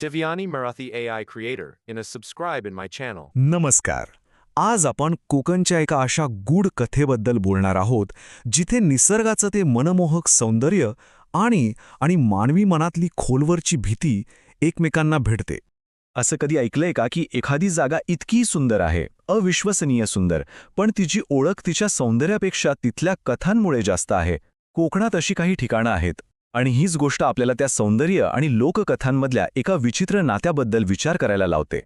Devyani Marathi AI creator subscribe in my channel. नमस्कार. आज आपण कोकणच्या एका अशा गूढ कथेबद्दल बोलणार आहोत जिथे निसर्गाचं ते मनमोहक सौंदर्य आणि मानवी मनातली खोलवरची भीती एकमेकांना भिडते. असं कधी ऐकलंय का की एखादी जागा इतकी सुंदर आहे, अविश्वसनीय सुंदर, पण तिची ओळख तिच्या सौंदर्यापेक्षा तिथल्या कथांमुळे जास्त आहे. कोकणात अशी काही ठिकाणं आहेत आणि हीच गोष्ट आपल्याला त्या सौंदर्य आणि लोककथांमधल्या एका विचित्र नात्याबद्दल विचार करायला लावते.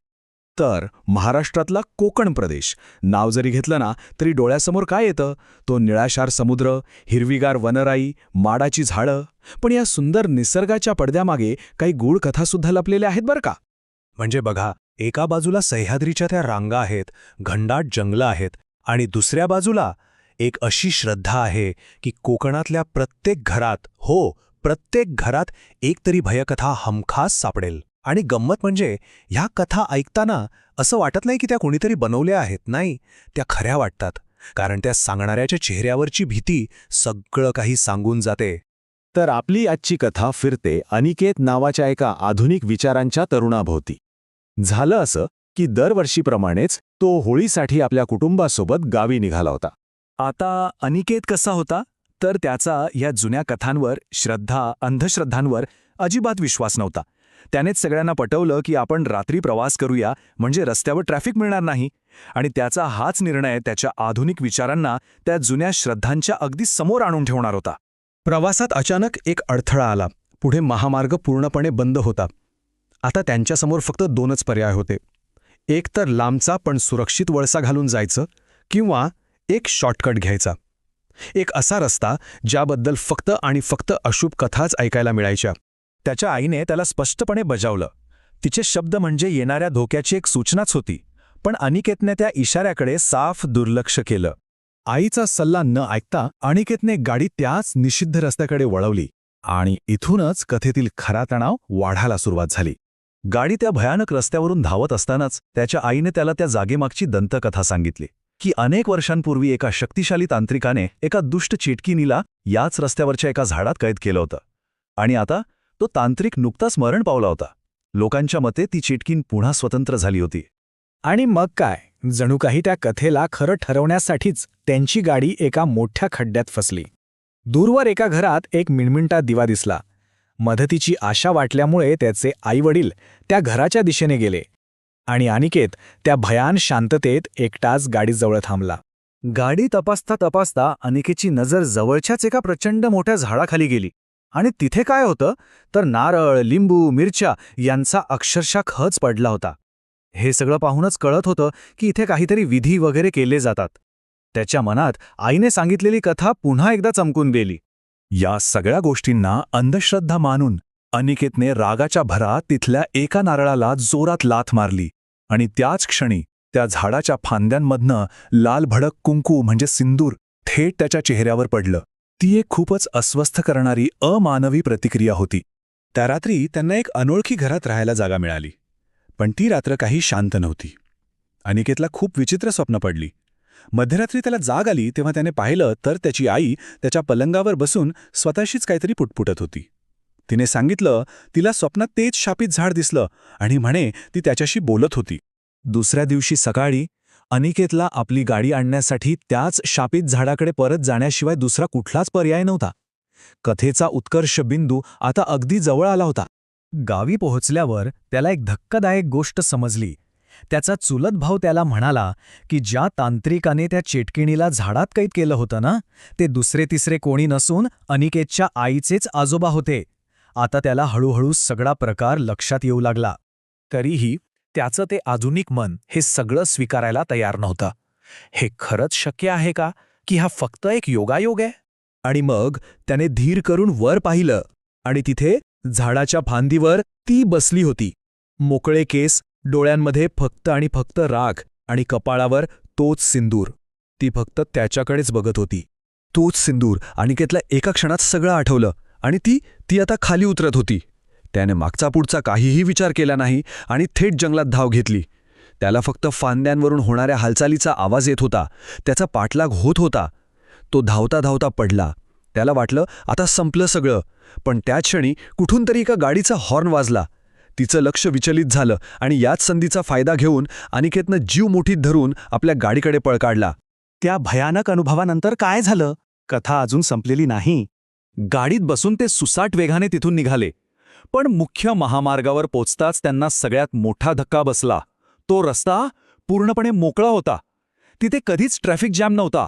तर महाराष्ट्रातला कोकण प्रदेश नाव जरी घेतलं ना तरी डोळ्यासमोर काय येतं? तो निळाशार समुद्र, हिरवीगार वनराई, माडाची झाडं. पण या सुंदर निसर्गाच्या पडद्यामागे काही गूढ कथासुद्धा लपलेल्या आहेत बरं का. म्हणजे बघा, एका बाजूला सह्याद्रीच्या त्या रांगा आहेत, घनदाट जंगलं आहेत, आणि दुसऱ्या बाजूला एक अशी श्रद्धा आहे की कोकणातल्या प्रत्येक घरात एक तरी भयकथा हमखास सापडेल. आणि गंमत म्हणजे ह्या कथा ऐकताना असं वाटत नाही की त्या कोणीतरी बनवल्या आहेत. नाही, त्या खऱ्या वाटतात, कारण त्या सांगणाऱ्याच्या चेहऱ्यावरची भीती सगळं काही सांगून जाते. तर आपली आजची कथा फिरते अनिकेत नावाच्या एका आधुनिक विचारांच्या तरुणाभोवती. झालं असं की दरवर्षीप्रमाणेच तो होळीसाठी आपल्या कुटुंबासोबत गावी निघाला होता. आता अनिकेत कसा होता तर त्याचा या जुन्या कथांवर, अंधश्रद्धांवर अजिबात विश्वास नव्हता. त्यानेच सगळ्यांना पटवलं की आपण रात्री प्रवास करूया म्हणजे रस्त्यावर ट्रॅफिक मिळणार नाही. आणि त्याचा हाच निर्णय त्याच्या आधुनिक विचारांना त्या जुन्या श्रद्धांच्या अगदी समोर आणून ठेवणार होता. प्रवासात अचानक एक अडथळा आला. पुढे महामार्ग पूर्णपणे बंद होता. आता त्यांच्यासमोर फक्त दोनच पर्याय होते. एक तर लांबचा पण सुरक्षित वळसा घालून जायचं, किंवा एक शॉर्टकट घ्यायचा. एक असा रस्ता ज्याबद्दल फक्त अशुभ कथाच ऐकायला मिळायच्या. त्याच्या आईने त्याला स्पष्टपणे बजावलं. तिचे शब्द म्हणजे येणाऱ्या धोक्याची एक सूचनाच होती, पण अनिकेतने त्या इशाऱ्याकडे साफ दुर्लक्ष केलं. आईचा सल्ला न ऐकता अनिकेतने गाडी त्याच निषिद्ध रस्त्याकडे वळवली, आणि इथूनच कथेतील खरा तणाव वाढायला सुरुवात झाली. गाडी त्या भयानक रस्त्यावरून धावत असतानाच त्याच्या आईने त्याला त्या जागेमागची दंतकथा सांगितली की अनेक वर्षांपूर्वी एका शक्तिशाली तांत्रिकाने एका दुष्ट चिटकिनीला याच रस्त्यावरच्या एका झाडात कैद केलं होतं, आणि आता तो तांत्रिक नुकताच मरण पावला होता. लोकांच्या मते ती चिटकीन पुन्हा स्वतंत्र झाली होती. आणि मग काय, जणू काही त्या कथेला खरं ठरवण्यासाठीच त्यांची गाडी एका मोठ्या खड्ड्यात फसली. दूरवर एका घरात एक मिणमिणता दिवा दिसला. मदतीची आशा वाटल्यामुळे त्याचे आईवडील त्या घराच्या दिशेने गेले, आणि अनिकेत त्या भयान शांततेत एकटाच गाडीजवळ थांबला. गाडी तपासता तपासता अनिकेतची नजर जवळच्याच एका प्रचंड मोठ्या झाडाखाली गेली, आणि तिथे काय होतं तर नारळ, लिंबू, मिरच्या यांचा अक्षरशः खच पडला होता. हे सगळं पाहूनच कळत होतं की इथे काहीतरी विधी वगैरे केले जातात. त्याच्या मनात आईने सांगितलेली कथा पुन्हा एकदा चमकून गेली. या सगळ्या गोष्टींना अंधश्रद्धा मानून अनिकेतने रागाच्या भरात तिथल्या एका नारळाला जोरात लाथ मारली, आणि त्याच क्षणी त्या झाडाच्या फांद्यांमधनं लाल भडक कुंकू म्हणजे सिंदूर थेट त्याच्या चेहऱ्यावर पडलं. ती एक खूपच अस्वस्थ करणारी अमानवी प्रतिक्रिया होती. त्या रात्री त्यांना एक अनोळखी घरात राहायला जागा मिळाली, पण ती रात्र काही शांत नव्हती. अनिकेतला खूप विचित्र स्वप्न पडली. मध्यरात्री त्याला जाग आली तेव्हा त्याने पाहिलं तर त्याची आई त्याच्या पलंगावर बसून स्वतःशीच काहीतरी पुटपुटत होती. तिने सांगितलं तिला स्वप्नात तेच शापित झाड दिसलं, आणि म्हणे ती त्याच्याशी बोलत होती. दुसऱ्या दिवशी सकाळी अनिकेतला आपली गाडी आणण्यासाठी त्याच शापित झाडाकडे परत जाण्याशिवाय दुसरा कुठलाच पर्याय नव्हता. कथेचा उत्कर्ष बिंदू आता अगदी जवळ आला होता. गावी पोहोचल्यावर त्याला एक धक्कादायक गोष्ट समजली. त्याचा चुलत भाऊ त्याला म्हणाला की ज्या तांत्रिकाने त्या चेटकिणीला झाडात कैद केलं होतं ना, ते दुसरे तिसरे कोणी नसून अनिकेतच्या आईचेच आजोबा होते. आता त्याला हळूहळू सगळा प्रकार लक्षात येऊ लागला. तरीही त्याचं ते आधुनिक मन हे सगळं स्वीकारायला तयार नव्हतं. हे खरंच शक्य आहे का, की हा फक्त एक योगायोग आहे? आणि मग त्याने धीर करून वर पाहिलं, आणि तिथे झाडाच्या फांदीवर ती बसली होती. मोकळे केस, डोळ्यांमध्ये फक्त राग, आणि कपाळावर तोच सिंदूर. ती फक्त त्याच्याकडेच बघत होती. तोच सिंदूर. अनिकेतला एका क्षणात सगळं आठवलं, आणि ती आता खाली उतरत होती. त्याने मागचा पुढचा काहीही विचार केला नाही आणि थेट जंगलात धाव घेतली. त्याला फक्त फांद्यांवरून होणाऱ्या हालचालीचा आवाज येत होता. त्याचा पाठलाग होत होता. तो धावता धावता पडला. त्याला वाटलं आता संपलं सगळं, पण त्याच क्षणी कुठून तरी एका गाडीचा हॉर्न वाजला. तिचं लक्ष विचलित झालं आणि याच संधीचा फायदा घेऊन अनिकेतनं जीव मुठीत धरून आपल्या गाडीकडे पळ काढला. त्या भयानक अनुभवानंतर काय झालं? कथा अजून संपलेली नाही. गाडीत बसून ते सुसाट वेगाने तिथून निघाले. पण मुख्य महामार्गावर पोचताच त्यांना सगळ्यात मोठा धक्का बसला. तो रस्ता पूर्णपणे मोकळा होता. तिथे कधीच ट्रॅफिक जॅम नव्हता.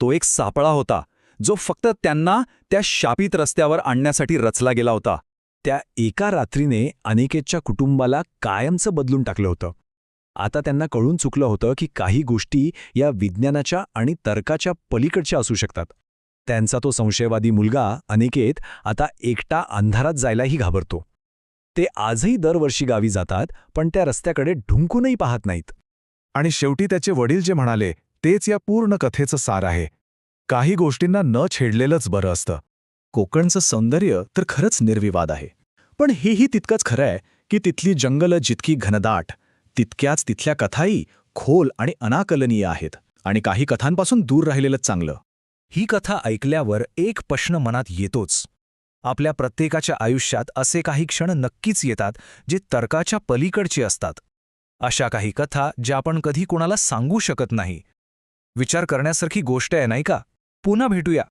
तो एक सापळा होता जो फक्त त्यांना त्या शापित रस्त्यावर आणण्यासाठी रचला गेला होता. त्या एका रात्रीने अनिकेतच्या कुटुंबाला कायमचं बदलून टाकलं होतं. आता त्यांना कळून चुकलं होतं की काही गोष्टी या विज्ञानाच्या आणि तर्काच्या पलीकडच्या असू शकतात. त्यांचा तो संशयवादी मुलगा अनिकेत आता एकटा अंधारात जायलाही घाबरतो. ते आजही दरवर्षी गावी जातात, पण त्या रस्त्याकडे ढुंकूनही पाहत नाहीत. आणि शेवटी त्याचे वडील जे म्हणाले तेच या पूर्ण कथेचं सार आहे. काही गोष्टींना न छेडलेलंच बरं असतं. कोकणचं सौंदर्य तर खरंच निर्विवाद आहे, पण हेही तितकंच खरं आहे की तिथली जंगलं जितकी घनदाट, तितक्याच तिथल्या कथाही खोल आणि अनाकलनीय आहेत. आणि काही कथांपासून दूर राहिलेलंच चांगलं. ही कथा ऐकल्यावर एक प्रश्न मनात येतोच. आपल्या प्रत्येकाच्या आयुष्यात असे काही क्षण नक्कीच येतात जे तर्काच्या पलीकडचे असतात. अशा काही कथा ज्या आपण कधी कोणाला सांगू शकत नाही. विचार करण्यासारखी गोष्ट आहे, नाही का? पुन्हा भेटूया.